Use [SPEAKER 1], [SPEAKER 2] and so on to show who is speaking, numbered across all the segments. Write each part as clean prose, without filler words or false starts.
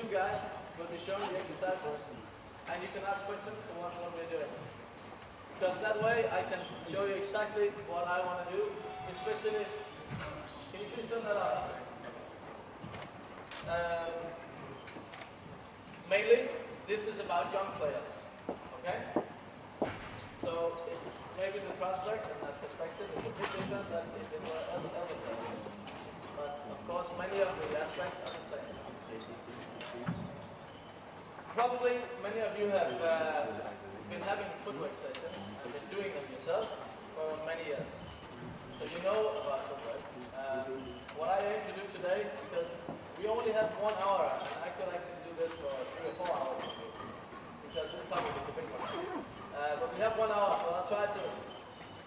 [SPEAKER 1] two guys will be showing the exercises, and you can ask questions for what we're doing. Because that way I can show you exactly what I want to do, especially, can you please turn that on? Mainly, this is about young players, okay? So it's maybe the prospect and that perspective is a bit different than if it were other players. But of course, many of the aspects are the same. Probably many of you have been having footwork sessions and been doing them yourself for many years. So you know about footwork. What I aim to do today, because we only have 1 hour, and I could actually do this for 3 or 4 hours with you, because this topic is a big one. But we have 1 hour, so I'll try to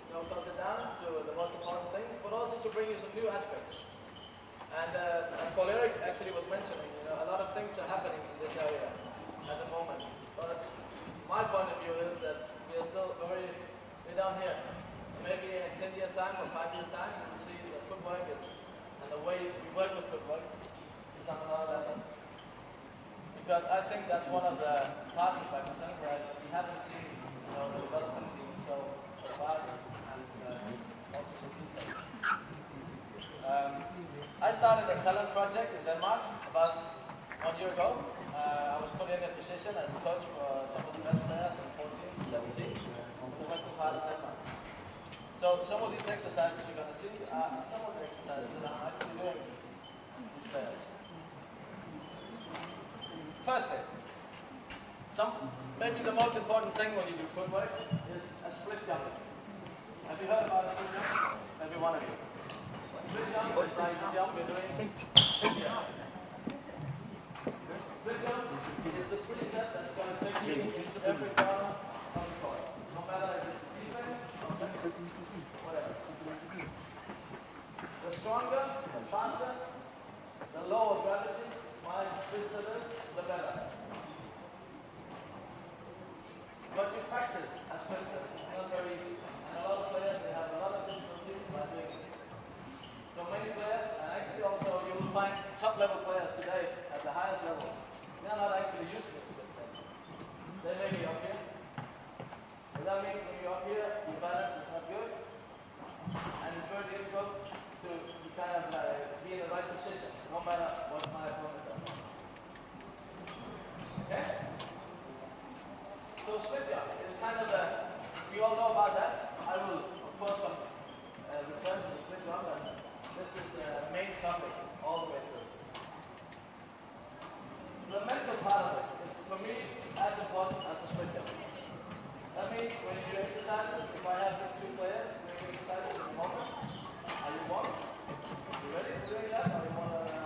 [SPEAKER 1] close it down to the most important things, but also to bring you some new aspects. And as Paul-Erik actually was mentioning, a lot of things are happening in this area at the moment. But my point of view is that we are still way down here. Maybe in 10 years' time or 5 years' time, you will see that footwork is, and the way we work with footwork is on another level. Because I think that's one of the parts of badminton where we haven't seen the development being so fast and also so detailed. I started a talent project in Denmark about 1 year ago. I was put in a position as a coach for some of the best players from 14 to 17 in the western part of Denmark. So some of these exercises you're going to see are some of the exercises that I'm actually doing with these players. Firstly, maybe the most important thing when you do footwork is a split jumping. Have you heard about a split jump? Every one of you. Split jump is like the jump you're doing here. Split jump is the preset that's going to take you into every corner of the court. No matter if it's defense or offense, whatever. The stronger, the faster, the lower gravity, my split is, the better. But you practice at first, it's not very easy. And a lot of players, they have a lot of difficulty by doing this. So many players, and actually also you will find top level players today at the highest level, they are not actually used to this thing. They may be up here. But that means when you're up here, your balance is not good. And it's very difficult to kind of be in the right position, no matter what my opponent does. Okay? So split jump is kind of we all know about that. I will, of course, return to the split jump, and this is the main topic all the way through. The mental part of it is, for me, as important as the split jump. That means when you do exercises, if I have these two players doing exercises at the moment, are you one? You ready for doing that, or you want to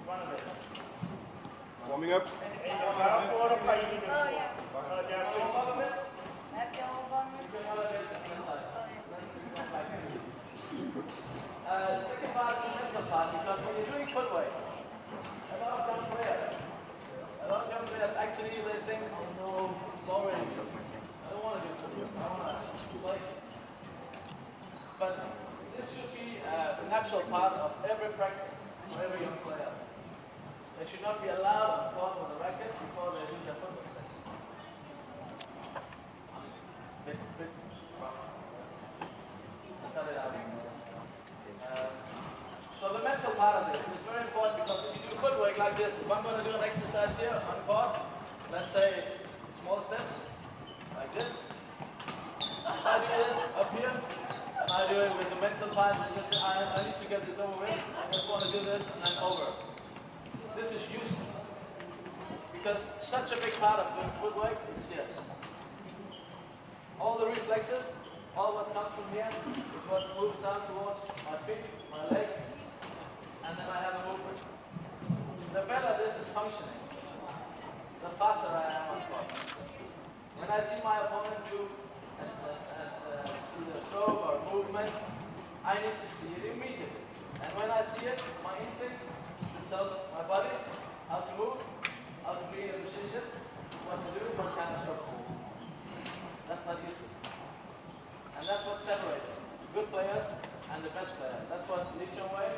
[SPEAKER 1] run a bit?
[SPEAKER 2] Warming up.
[SPEAKER 3] Oh, yeah.
[SPEAKER 1] The second part is the mental part, because when you're doing footwork, a lot of young players actually they think, oh no, it's boring. I don't want to do footwork. I want to play. But this should be a natural part of every practice for every young player. They should not be allowed on court with a racket before they do their footwork session. Bit rough. Let's cut it out. So the mental part of this is very important, because if you do footwork like this, if I'm going to do an exercise here on court, let's say small steps, like this. If I do this up here, I do it with the mental part, because I need to get this over with. I just want to do this and then over. This is useless, because such a big part of doing footwork is here. All the reflexes, all what comes from here is what moves down towards my feet, my legs, and then I have a movement. The better this is functioning, the faster I am on court. When I see my opponent do either a stroke or a movement, I need to see it immediately. And when I see it, my instinct should tell my body how to move, how to be in a position, what to do, what kind of stroke to do. That's not easy. And that's what separates good players and the best players. That's what Lee Chong Wei,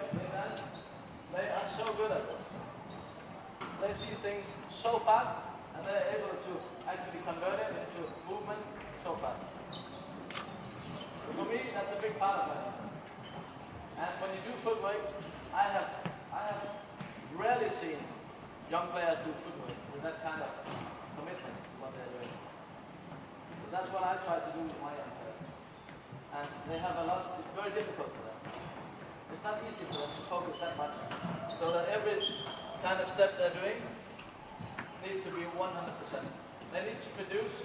[SPEAKER 1] they are so good at this. they see things so fast, and they're able to actually convert it into movements so fast. So for me, that's a big part of it. And when you do footwork, I have rarely seen young players do footwork with that kind of commitment to what they're doing. So that's what I try to do with my young players. And they have a lot, it's very difficult for them. It's not easy for them to focus that much. So that every kind of step they're doing needs to be 100%. They need to produce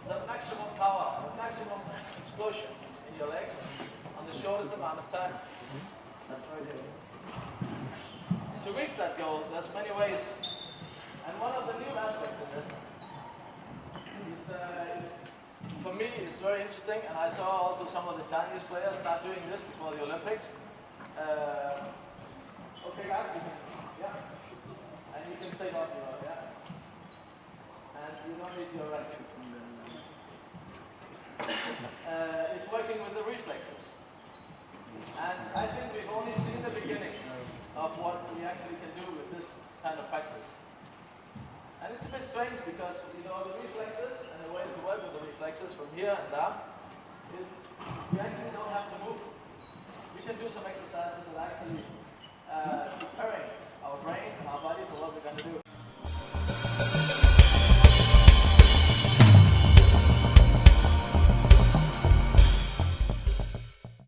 [SPEAKER 1] the maximum power, the maximum explosion in your legs on the shortest amount of time. That's very difficult. To reach that goal, there's many ways. And one of the new aspects of this is for me, it's very interesting, and I saw also some of the Chinese players start doing this before the Olympics. Okay guys, you can, yeah. And you can take off your, yeah. And you don't need your racket. It's working with the reflexes. And I think we've only seen the beginning of what we actually can do with this kind of practice. And it's a bit strange because, you know, the reflexes and the way to work with the reflexes from here and down is you actually don't have to move. We can do some exercises